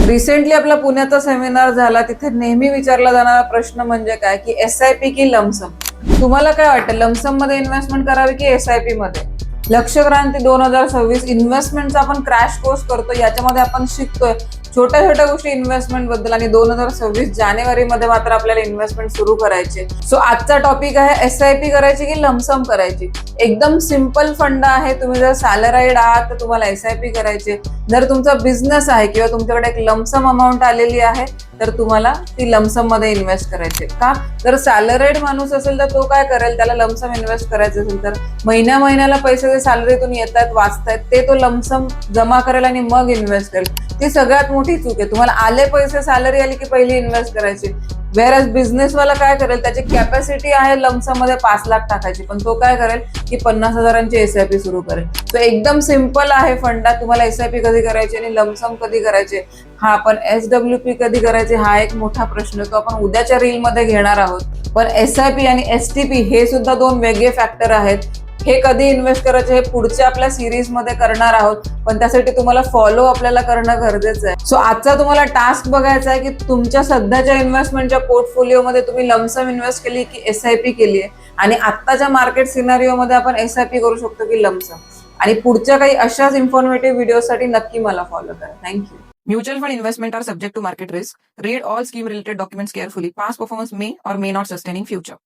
Recently आपला पुण्याचा seminar झाला, तिथे नेहमी विचारला जाणारा प्रश्न म्हणजे काय की SIP की लमसम. तुम्हाला काय वाटतं, लमसम मध्ये इन्व्हेस्टमेंट करावी की SIP मध्ये? लक्ष्यक्रांती 2026 इन्व्हेस्टमेंटचा आपण क्रॅश कोर्स करतो, याच्यामध्ये आपण शिकतोय छोट्या छोट्या गोष्टी इन्व्हेस्टमेंट बद्दल. आणि 2026 जानेवारी मध्ये मात्र आपल्याला इन्व्हेस्टमेंट सुरू करायचे. सो आजचा टॉपिक आहे SIP करायची की लमसम करायची. एकदम सिंपल फंड आहे. तुम्ही जर सॅलराईड आहात तर तुम्हाला SIP करायचे. जर तुमचा बिझनेस आहे किंवा तुमच्याकडे एक लमसम अमाऊंट आलेली आहे तर तुम्हाला ती लमसम मध्ये इन्व्हेस्ट करायचे. का? जर सॅलराईड माणूस असेल तर तो काय करेल, त्याला लमसम इन्व्हेस्ट करायचं असेल तर महिन्याला पैसे जे सॅलरीतून येतात वाचतायत ते तो लमसम जमा करेल आणि मग इन्व्हेस्ट करेल. ती सगळ्यात मोठी चूक आहे. तुम्हाला आले पैसे, सॅलरी आली की पहिली इन्व्हेस्ट करायची. वेअरएज बिझनेसवाला काय करेल, त्याची कॅपॅसिटी आहे लमसम मध्ये 5 लाख टाकायची, पण तो काय करेल की 50,000ची SIP सुरू करेल. सो एकदम सिंपल आहे फंडा. तुम्हाला SIP कधी करायची आणि लमसम कधी करायचे, हा पण SWP कधी करायचे हा एक मोठा प्रश्न, तो आपण उद्याच्या रील मध्ये घेणार आहोत. पण SIP आणि STP हे सुद्धा 2 वेगळे फॅक्टर आहेत. हे कधी इन्व्हेस्ट करायचे हे पुढच्या आपल्या सिरीज मध्ये करणार आहोत, पण त्यासाठी तुम्हाला फॉलो आपल्याला करणं गरजेचं आहे. सो आजचा तुम्हाला टास्क बघायचा आहे की तुमच्या सध्याच्या इन्व्हेस्टमेंटच्या पोर्टफोलिओमध्ये तुम्ही लमसम इन्व्हेस्ट केली की SIP केली आहे, आणि आत्ताच्या मार्केट सिनारिओमध्ये आपण SIP करू शकतो की लमसम. आणि पुढच्या काही अशाच इन्फॉर्मेटिव्ह व्हिडिओसाठी नक्की मला फॉलो करा. Thank you. Mutual fund investment are subject to market risk. Read all scheme related documents carefully. Past performance may or may not sustain in future.